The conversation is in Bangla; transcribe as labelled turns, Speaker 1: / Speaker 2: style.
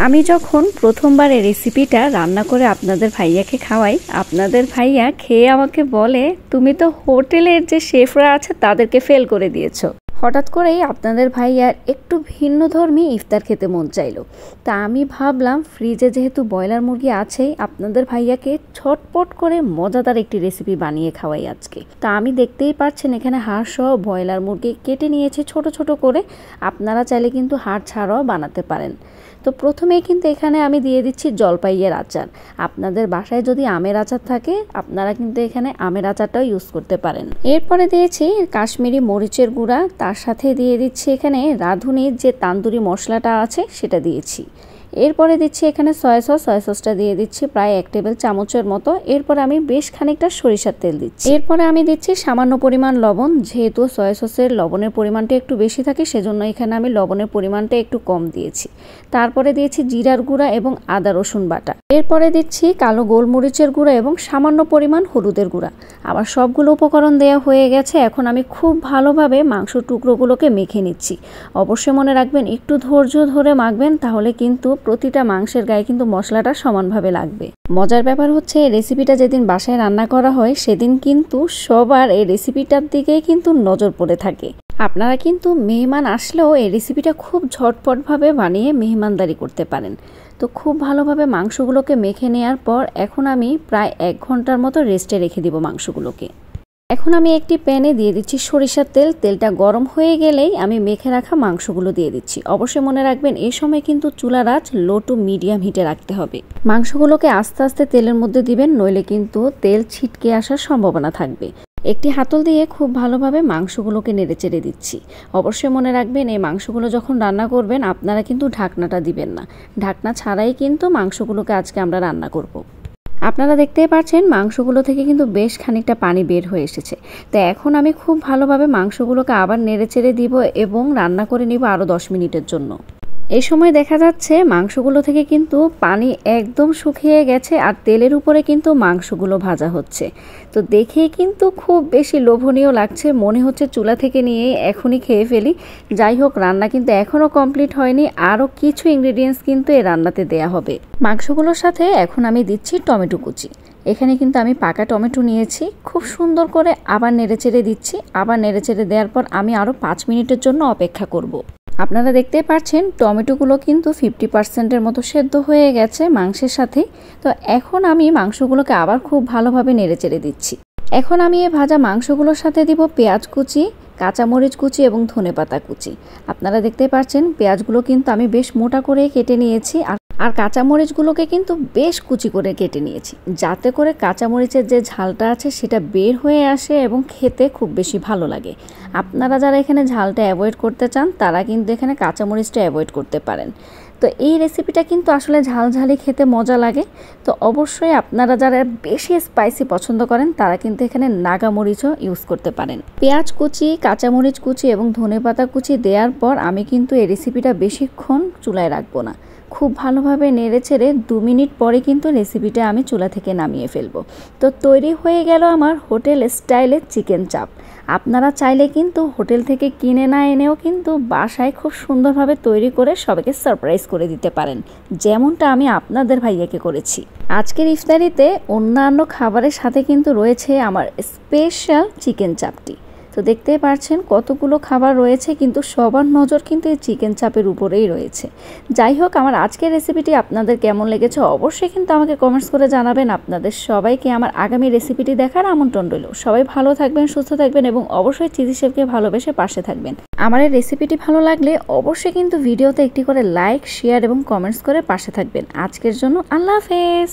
Speaker 1: আমি যখন প্রথমবার এই রেসিপিটা রান্না করে আপনাদের ভাইয়াকে খাওয়াই, আপনাদের ভাইয়া খেয়ে আমাকে বলে, তুমি তো হোটেলের যে শেফরা আছে তাদেরকে ফেল করে দিয়েছো। হঠাৎ করেই আপনাদের ভাইয়ার একটু ভিন্নধর্মী ইফতার খেতে মন চাইলো। তা আমি ভাবলাম ফ্রিজে যেহেতু ব্রয়লার মুরগি আছেই, আপনাদের ভাইয়াকে ছটপট করে মজাদার একটি রেসিপি বানিয়ে খাওয়াই আজকে। তা আমি দেখতেই পাচ্ছেন এখানে হাড় সহ ব্রয়লার মুরগি কেটে নিয়েছে ছোট ছোট করে। আপনারা চাইলে কিন্তু হাড় ছাড়াও বানাতে পারেন। তো প্রথমেই কিন্তু এখানে আমি দিয়ে দিচ্ছি জলপাইয়ের আচার। আপনাদের বাসায় যদি আমের আচার থাকে আপনারা কিন্তু এখানে আমের আচারটাও ইউজ করতে পারেন। এরপরে দিয়েছি কাশ্মীরি মরিচের গুঁড়া, তার সাথে দিয়ে দিচ্ছি এখানে রাঁধুনির যে তান্দুরি মশলাটা আছে সেটা দিয়েছি। এরপরে দিচ্ছি এখানে সয়া সসটা দিয়ে দিচ্ছি প্রায় 1 টেবিল চামচের মতো। এরপরে আমি বেশ খানিকটা সরিষার তেল দিচ্ছি। এরপরে আমি দিচ্ছি সামান্য পরিমাণ লবণ, যেহেতু সয়া সসের লবণের পরিমাণটা একটু বেশি থাকে সেজন্য এখানে আমি লবণের পরিমাণটা একটু কম দিয়েছি। তারপরে দিয়েছি জিরার গুঁড়া এবং আদা রসুন বাটা। এরপরে দিচ্ছি কালো গোলমরিচের গুঁড়া এবং সামান্য পরিমাণ হলুদের গুঁড়া। আবার সবগুলো উপকরণ দেওয়া হয়ে গেছে। এখন আমি খুব ভালোভাবে মাংস টুকরোগুলোকে মেখে নিচ্ছি। অবশ্যই মনে রাখবেন একটু ধৈর্য ধরে মাখবেন, তাহলে কিন্তু প্রতিটা মাংসের গায়ে কিন্তু মশলাটা সমানভাবে লাগবে। মজার ব্যাপার হচ্ছে এই রেসিপিটা যেদিন বাসায় রান্না করা হয় সেদিন কিন্তু সবার এই রেসিপিটার দিকেই কিন্তু নজর পড়ে থাকে। আপনারা কিন্তু মেহমান আসলেও এই রেসিপিটা খুব ঝটপটভাবে বানিয়ে মেহমানদারি করতে পারেন। তো খুব ভালোভাবে মাংসগুলোকে মেখে নেওয়ার পর এখন আমি প্রায় 1 ঘন্টার মতো রেস্টে রেখে দিব মাংসগুলোকে। এখন আমি একটি প্যানে দিয়ে দিচ্ছি সরিষার তেল। তেলটা গরম হয়ে গেলেই আমি মেখে রাখা মাংসগুলো দিয়ে দিচ্ছি। অবশ্যই মনে রাখবেন এই সময় কিন্তু চুলার আঁচ লো টু মিডিয়াম হিটে রাখতে হবে। মাংসগুলোকে আস্তে আস্তে তেলের মধ্যে দিবেন, নইলে কিন্তু তেল ছিটকে আসার সম্ভাবনা থাকবে। একটি হাতল দিয়ে খুব ভালোভাবে মাংসগুলোকে নেড়েচেড়ে দিচ্ছি। অবশ্যই মনে রাখবেন এই মাংসগুলো যখন রান্না করবেন আপনারা কিন্তু ঢাকনাটা দিবেন না। ঢাকনা ছাড়াই কিন্তু মাংসগুলোকে আজকে আমরা রান্না করব। আপনারা দেখতেই পাচ্ছেন মাংসগুলো থেকে কিন্তু বেশ খানিকটা পানি বের হয়ে এসেছে। তো এখন আমি খুব ভালোভাবে মাংসগুলোকে আবার নেড়েচেড়ে দিব এবং রান্না করে নিব আরও 10 মিনিটের জন্য। এই সময় দেখা যাচ্ছে মাংসগুলো থেকে কিন্তু পানি একদম শুকিয়ে গেছে আর তেলের উপরে কিন্তু মাংসগুলো ভাজা হচ্ছে। তো দেখেই কিন্তু খুব বেশি লোভনীয় লাগছে, মনে হচ্ছে চুলা থেকে নিয়ে এখনই খেয়ে ফেলি। যাই হোক, রান্না কিন্তু এখনও কমপ্লিট হয়নি, আরও কিছু ইনগ্রেডিয়েন্টস কিন্তু এই রান্নাতে দেয়া হবে। মাংসগুলোর সাথে এখন আমি দিচ্ছি টমেটো কুচি। এখানে কিন্তু আমি পাকা টমেটো নিয়েছি। খুব সুন্দর করে আবার নেড়েচেড়ে দিচ্ছি। আবার নেড়েচেড়ে দেওয়ার পর আমি আরও 5 মিনিটের জন্য অপেক্ষা করব। আপনারা দেখতে পাচ্ছেন টমেটোগুলো কিন্তু 50%-এর মতো সেদ্ধ হয়ে গেছে মাংসের সাথে। তো এখন আমি মাংসগুলোকে আবার খুব ভালোভাবে নেড়েচেড়ে দিচ্ছি। এখন আমি এই ভাজা মাংসগুলোর সাথে দিব পেঁয়াজ কুচি, কাঁচামরিচ কুচি এবং ধনেপাতা কুচি। আপনারা দেখতে পাচ্ছেন পেঁয়াজগুলো কিন্তু আমি বেশ মোটা করে কেটে নিয়েছি আর কাঁচামরিচগুলোকে কিন্তু বেশ কুচি করে কেটে নিয়েছি, যাতে করে কাঁচামরিচের যে ঝালটা আছে সেটা বের হয়ে আসে এবং খেতে খুব বেশি ভালো লাগে। আপনারা যারা এখানে ঝালটা অ্যাভয়েড করতে চান তারা কিন্তু এখানে কাঁচামরিচটা অ্যাভয়েড করতে পারেন। তো এই রেসিপিটা কিন্তু আসলে ঝালঝালি খেতে মজা লাগে। তো অবশ্যই আপনারা যারা বেশি স্পাইসি পছন্দ করেন তারা কিন্তু এখানে নাগামরিচও ইউজ করতে পারেন। পেঁয়াজ কুচি, কাঁচামরিচ কুচি এবং ধনেপাতা কুচি দেওয়ার পর আমি কিন্তু এই রেসিপিটা বেশিক্ষণ চুলায় রাখবো না। খুব ভালোভাবে নেড়েচেড়ে 2 মিনিট পরে কিন্তু রেসিপিটা আমি চুলা থেকে নামিয়ে ফেলবো। তো তৈরি হয়ে গেল আমার হোটেল স্টাইলের চিকেন চাপ। আপনারা চাইলে কিন্তু হোটেল থেকে কিনে না এনেও কিন্তু বাসায় খুব সুন্দরভাবে তৈরি করে সবাইকে সারপ্রাইজ করে দিতে পারেন, যেমনটা আমি আপনাদের ভাইয়াকে করেছি। আজকের ইফতারিতে অন্যান্য খাবারের সাথে কিন্তু রয়েছে আমার স্পেশাল চিকেন চাপটি। তো দেখতেই পাচ্ছেন কতগুলো খাবার রয়েছে, কিন্তু সবার নজর কিন্তু এই চিকেন চাপের উপরেই রয়েছে। যাই হোক, আমার আজকের রেসিপিটি আপনাদের কেমন লেগেছে অবশ্যই কিন্তু আমাকে কমেন্টস করে জানাবেন। আপনাদের সবাইকে আমার আগামী রেসিপিটি দেখার আমন্ত্রণ রইল। সবাই ভালো থাকবেন, সুস্থ থাকবেন এবং অবশ্যই চিজি শেফকে ভালোবেসে পাশে থাকবেন। আমার এই রেসিপিটি ভালো লাগলে অবশ্যই কিন্তু ভিডিওতে একটি করে লাইক, শেয়ার এবং কমেন্টস করে পাশে থাকবেন। আজকের জন্য আল্লাহ হাফেজ।